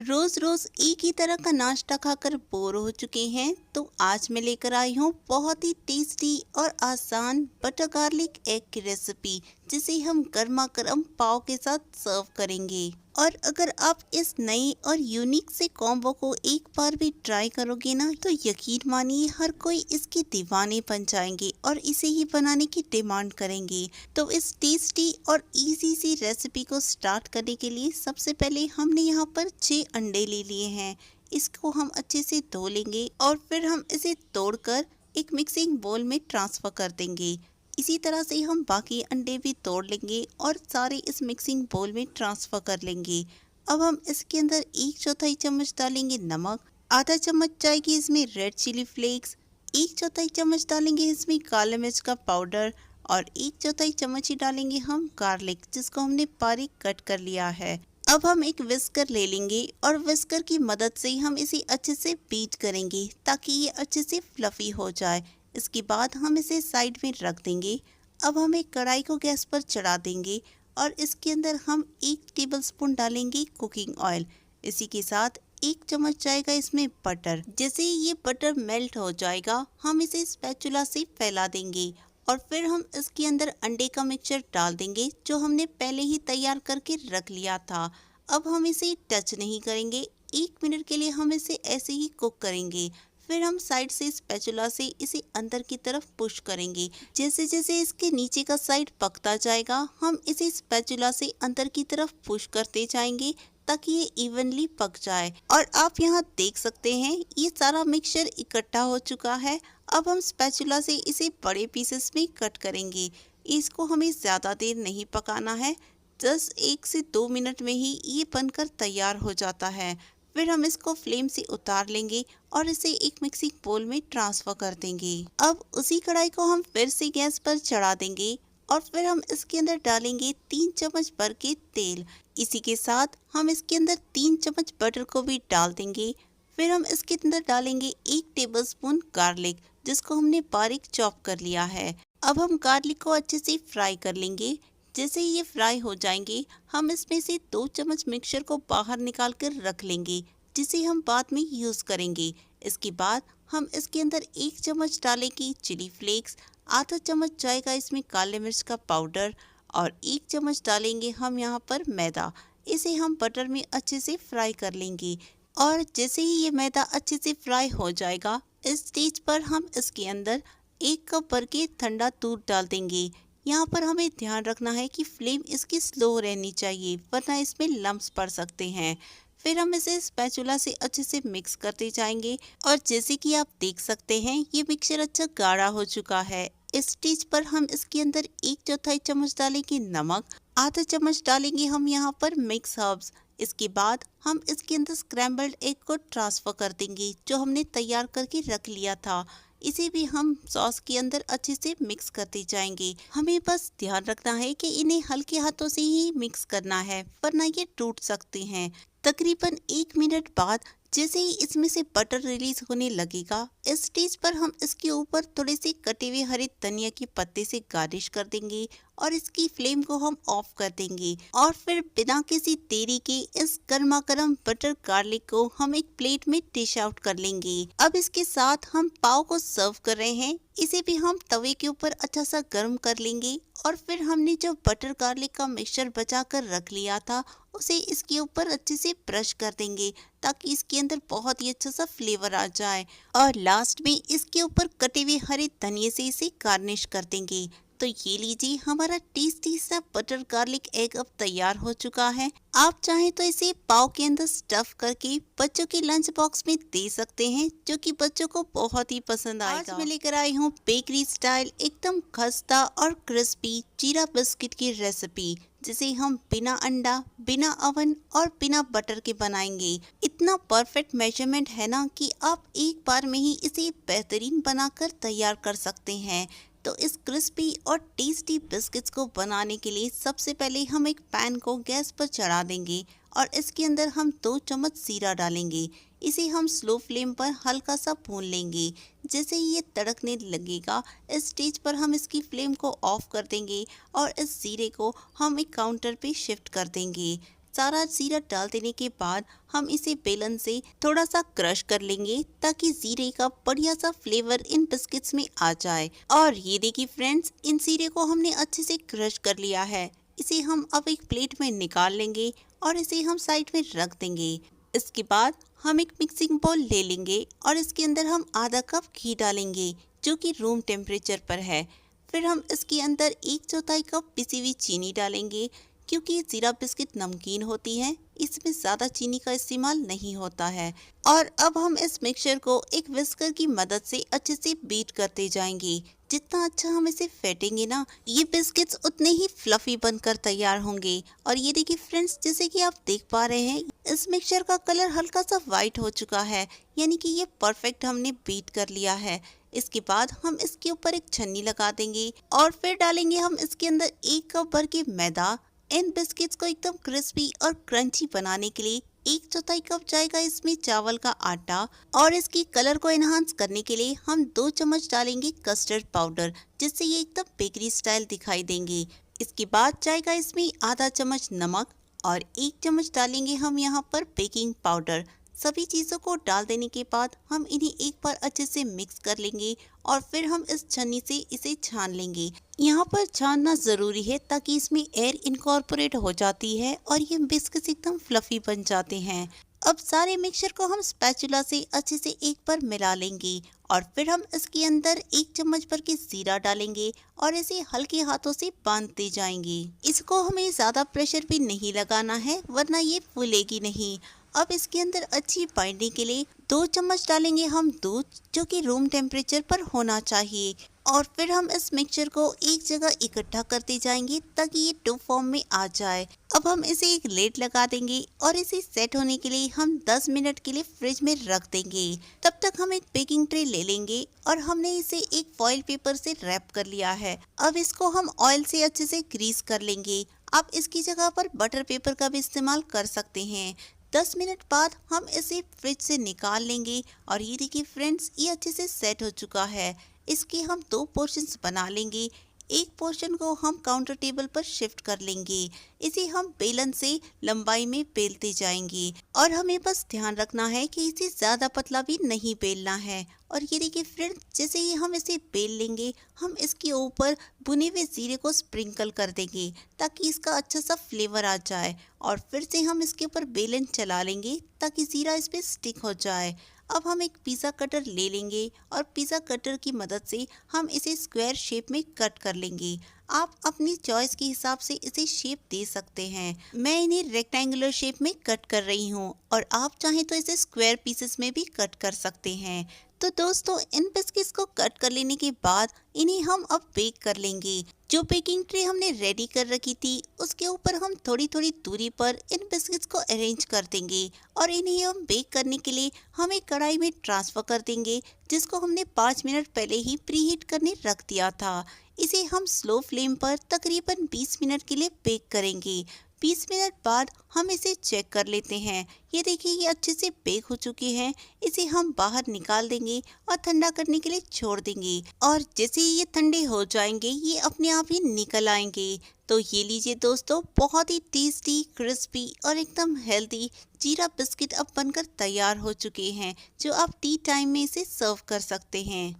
रोज रोज एक ही तरह का नाश्ता खाकर बोर हो चुके हैं, तो आज मैं लेकर आई हूँ बहुत ही टेस्टी और आसान बटर गार्लिक एग की रेसिपी, जिसे हम गर्मा गर्म पाव के साथ सर्व करेंगे। और अगर आप इस नए और यूनिक से कॉम्बो को एक बार भी ट्राई करोगे ना, तो यकीन मानिए हर कोई इसके दीवाने बन जाएंगे और इसे ही बनाने की डिमांड करेंगे। तो इस टेस्टी और इजी सी रेसिपी को स्टार्ट करने के लिए सबसे पहले हमने यहाँ पर 6 अंडे ले लिए हैं। इसको हम अच्छे से धो लेंगे और फिर हम इसे तोड़कर एक मिक्सिंग बोल में ट्रांसफर कर देंगे। इसी तरह से हम बाकी अंडे भी तोड़ लेंगे और सारे इस मिक्सिंग बोल में ट्रांसफर कर लेंगे। अब हम इसके अंदर 1/4 चम्मच डालेंगे नमक, आधा चम्मच जाएगी इसमें रेड चिली फ्लेक्स, 1/4 चम्मच डालेंगे इसमें काली मिर्च का पाउडर और 1/4 चम्मच ही डालेंगे हम गार्लिक, जिसको हमने बारीक कट कर लिया है। अब हम एक विस्कर ले लेंगे और विस्कर की मदद से हम इसे अच्छे से बीट करेंगे ताकि ये अच्छे से फ्लफी हो जाए। इसके बाद हम इसे साइड में रख देंगे। अब हम एक कढ़ाई को गैस पर चढ़ा देंगे और इसके अंदर हम 1 टेबलस्पून डालेंगे कुकिंग ऑयल। इसी के साथ 1 चम्मच जाएगा इसमें बटर। जैसे ही ये बटर मेल्ट हो जाएगा, हम इसे स्पैचुला से फैला देंगे और फिर हम इसके अंदर अंडे का मिक्सचर डाल देंगे, जो हमने पहले ही तैयार करके रख लिया था। अब हम इसे टच नहीं करेंगे, 1 मिनट के लिए हम इसे ऐसे ही कुक करेंगे। फिर हम साइड से स्पैचुला से इसे अंदर की तरफ पुश करेंगे। जैसे जैसे इसके नीचे का साइड पकता जाएगा, हम इसे स्पैचुला से अंदर की तरफ पुश करते जाएंगे ताकि ये इवनली पक जाए। और आप यहाँ देख सकते हैं ये सारा मिक्सचर इकट्ठा हो चुका है। अब हम स्पैचुला से इसे बड़े पीसेस में कट करेंगे। इसको हमें ज़्यादा देर नहीं पकाना है, जस्ट 1 से 2 मिनट में ही ये बनकर तैयार हो जाता है। फिर हम इसको फ्लेम से उतार लेंगे और इसे एक मिक्सिंग बोल में ट्रांसफर कर देंगे। अब उसी कढ़ाई को हम फिर से गैस पर चढ़ा देंगे और फिर हम इसके अंदर डालेंगे 3 चम्मच भर के तेल। इसी के साथ हम इसके अंदर 3 चम्मच बटर को भी डाल देंगे। फिर हम इसके अंदर डालेंगे 1 टेबलस्पून गार्लिक, जिसको हमने बारीक चॉप कर लिया है। अब हम गार्लिक को अच्छे से फ्राई कर लेंगे। जैसे ही ये फ्राई हो जाएंगे, हम इसमें से 2 चम्मच मिक्सचर को बाहर निकाल कर रख लेंगे, जिसे हम बाद में यूज़ करेंगे। इसके बाद हम इसके अंदर 1 चम्मच डालेंगे चिली फ्लेक्स, आधा चम्मच जाएगा इसमें काले मिर्च का पाउडर और 1 चम्मच डालेंगे हम यहाँ पर मैदा। इसे हम बटर में अच्छे से फ्राई कर लेंगे और जैसे ही ये मैदा अच्छे से फ्राई हो जाएगा, इस स्टेज पर हम इसके अंदर 1 कप भर के ठंडा दूध डाल देंगे। यहाँ पर हमें ध्यान रखना है कि फ्लेम इसकी स्लो रहनी चाहिए, वरना इसमें लम्प्स पड़ सकते हैं। फिर हम इसे स्पैचुला से अच्छे से मिक्स करते जाएंगे और जैसे कि आप देख सकते हैं ये मिक्सचर अच्छा गाढ़ा हो चुका है। इस स्टेज पर हम इसके अंदर 1/4 चम्मच डालेंगे नमक, आधा चम्मच डालेंगे हम यहाँ पर मिक्स हर्ब्स। इसके बाद हम इसके अंदर स्क्रैम्बल्ड एग को ट्रांसफर कर देंगे, जो हमने तैयार करके रख लिया था। इसे भी हम सॉस के अंदर अच्छे से मिक्स करते जाएंगे। हमें बस ध्यान रखना है कि इन्हें हल्के हाथों से ही मिक्स करना है, वरना ये टूट सकते हैं। तकरीबन 1 मिनट बाद जैसे ही इसमें से बटर रिलीज होने लगेगा, इस स्टेज पर हम इसके ऊपर थोड़े से कटे हुए हरे धनिया के पत्ते से गार्निश कर देंगे और इसकी फ्लेम को हम ऑफ कर देंगे। और फिर बिना किसी देरी के इस गर्मा गर्म बटर गार्लिक को हम एक प्लेट में डिश आउट कर लेंगे। अब इसके साथ हम पाव को सर्व कर रहे हैं। इसे भी हम तवे के ऊपर अच्छा सा गर्म कर लेंगे और फिर हमने जो बटर गार्लिक का मिक्सचर बचा कर रख लिया था, उसे इसके ऊपर अच्छे से ब्रश कर देंगे ताकि इसके अंदर बहुत ही अच्छा सा फ्लेवर आ जाए। और लास्ट में इसके ऊपर कटे हुए हरे धनिये से इसे गार्निश कर देंगे। तो ये लीजिए, हमारा टेस्टी सा बटर गार्लिक एग अब तैयार हो चुका है। आप चाहें तो इसे पाव के अंदर स्टफ करके बच्चों के लंच बॉक्स में दे सकते हैं, जो कि बच्चों को बहुत ही पसंद आएगा। आज मैं लेकर आई हूँ बेकरी स्टाइल एकदम खस्ता और क्रिस्पी जीरा बिस्किट की रेसिपी, जिसे हम बिना अंडा, बिना ओवन और बिना बटर के बनाएंगे। इतना परफेक्ट मेजरमेंट है ना कि आप एक बार में ही इसे बेहतरीन बनाकर तैयार कर सकते हैं। तो इस क्रिस्पी और टेस्टी बिस्किट्स को बनाने के लिए सबसे पहले हम एक पैन को गैस पर चढ़ा देंगे और इसके अंदर हम 2 चम्मच जीरा डालेंगे। इसे हम स्लो फ्लेम पर हल्का सा भून लेंगे। जैसे ही ये तड़कने लगेगा, इस स्टेज पर हम इसकी फ्लेम को ऑफ कर देंगे और इस जीरे को हम एक काउंटर पे शिफ्ट कर देंगे। सारा जीरा डाल देने के बाद हम इसे बेलन से थोड़ा सा क्रश कर लेंगे ताकि जीरे का बढ़िया सा फ्लेवर इन बिस्किट्स में आ जाए। और ये देखिए फ्रेंड्स, इन जीरे को हमने अच्छे से क्रश कर लिया है। इसे हम अब एक प्लेट में निकाल लेंगे और इसे हम साइड में रख देंगे। इसके बाद हम एक मिक्सिंग बाउल ले लेंगे और इसके अंदर हम आधा कप घी डालेंगे जो कि रूम टेम्परेचर पर है। फिर हम इसके अंदर 1/4 कप पिसी हुई चीनी डालेंगे। क्योंकि जीरा बिस्किट नमकीन होती है, इसमें ज़्यादा चीनी का इस्तेमाल नहीं होता है। और अब हम इस मिक्सचर को एक विस्कर की मदद से अच्छे से बीट करते जाएंगे। जितना अच्छा हम इसे फेंटेंगे ना, ये बिस्किट्स उतने ही फ्लफी बनकर तैयार होंगे। और ये देखिए फ्रेंड्स, जैसे कि आप देख पा रहे हैं, इस मिक्सचर का कलर हल्का सा वाइट हो चुका है, यानी कि ये परफेक्ट हमने बीट कर लिया है। इसके बाद हम इसके ऊपर एक छन्नी लगा देंगे और फिर डालेंगे हम इसके अंदर 1 कप भर के मैदा। इन बिस्किट्स को एकदम क्रिस्पी और क्रंची बनाने के लिए 1/4 कप जाएगा इसमें चावल का आटा। और इसकी कलर को एनहांस करने के लिए हम 2 चम्मच डालेंगे कस्टर्ड पाउडर, जिससे ये एकदम बेकरी स्टाइल दिखाई देंगे। इसके बाद जाएगा इसमें आधा चम्मच नमक और 1 चम्मच डालेंगे हम यहाँ पर बेकिंग पाउडर। सभी चीज़ों को डाल देने के बाद हम इन्हें एक बार अच्छे से मिक्स कर लेंगे और फिर हम इस छन्नी से इसे छान लेंगे। यहाँ पर छानना ज़रूरी है ताकि इसमें एयर इनकॉर्पोरेट हो जाती है और ये बिस्किट्स एकदम फ्लफी बन जाते हैं। अब सारे मिक्सचर को हम स्पैचुला से अच्छे से एक बार मिला लेंगे और फिर हम इसके अंदर 1 चम्मच भर के जीरा डालेंगे और इसे हल्के हाथों से बांधते जाएंगे। इसको हमें ज़्यादा प्रेशर भी नहीं लगाना है, वरना ये फूलेगी नहीं। अब इसके अंदर अच्छी बाइंडिंग के लिए 2 चम्मच डालेंगे हम दूध, जो कि रूम टेम्परेचर पर होना चाहिए। और फिर हम इस मिक्सचर को एक जगह इकट्ठा करते जाएंगे ताकि ये डो फॉर्म में आ जाए। अब हम इसे एक लेड लगा देंगे और इसे सेट होने के लिए हम 10 मिनट के लिए फ्रिज में रख देंगे। तब तक हम एक बेकिंग ट्रे ले लेंगे और हमने इसे एक फॉइल पेपर से रैप कर लिया है। अब इसको हम ऑयल से अच्छे से ग्रीस कर लेंगे। आप इसकी जगह पर बटर पेपर का भी इस्तेमाल कर सकते हैं। 10 मिनट बाद हम इसे फ्रिज से निकाल लेंगे और ये देखिए फ्रेंड्स, ये अच्छे से सेट हो चुका है। इसके हम 2 पोर्शंस बना लेंगे। एक पोर्शन को हम काउंटर टेबल पर शिफ्ट कर लेंगे। इसे हम बेलन से लंबाई में बेलते जाएंगे और हमें बस ध्यान रखना है कि इसे ज़्यादा पतला भी नहीं बेलना है। और ये देखिए फ्रेंड्स, जैसे ही हम इसे बेल लेंगे, हम इसके ऊपर भुने हुए जीरे को स्प्रिंकल कर देंगे ताकि इसका अच्छा सा फ्लेवर आ जाए। और फिर से हम इसके ऊपर बेलन चला लेंगे ताकि जीरा इस पर स्टिक हो जाए। अब हम एक पिज़्ज़ा कटर ले लेंगे और पिज़्ज़ा कटर की मदद से हम इसे स्क्वायर शेप में कट कर लेंगे। आप अपनी चॉइस के हिसाब से इसे शेप दे सकते हैं। मैं इन्हें रेक्टेंगुलर शेप में कट कर रही हूँ और आप चाहें तो इसे स्क्वायर पीसेस में भी कट कर सकते हैं। तो दोस्तों, इन बिस्किट्स को कट कर लेने के बाद इन्हें हम अब बेक कर लेंगे। जो बेकिंग ट्रे हमने रेडी कर रखी थी, उसके ऊपर हम थोड़ी थोड़ी दूरी पर इन बिस्किट्स को अरेंज कर देंगे और इन्हें हम बेक करने के लिए हम एक कढ़ाई में ट्रांसफ़र कर देंगे, जिसको हमने 5 मिनट पहले ही प्रीहीट करने रख दिया था। इसे हम स्लो फ्लेम पर तकरीबन 20 मिनट के लिए बेक करेंगे। 20 मिनट बाद हम इसे चेक कर लेते हैं। ये देखिए, ये अच्छे से बेक हो चुके हैं। इसे हम बाहर निकाल देंगे और ठंडा करने के लिए छोड़ देंगे। और जैसे ही ये ठंडे हो जाएंगे, ये अपने आप ही निकल आएंगे। तो ये लीजिए दोस्तों, बहुत ही टेस्टी, क्रिस्पी और एकदम हेल्दी जीरा बिस्किट अब बनकर तैयार हो चुके हैं, जो आप टी टाइम में इसे सर्व कर सकते हैं।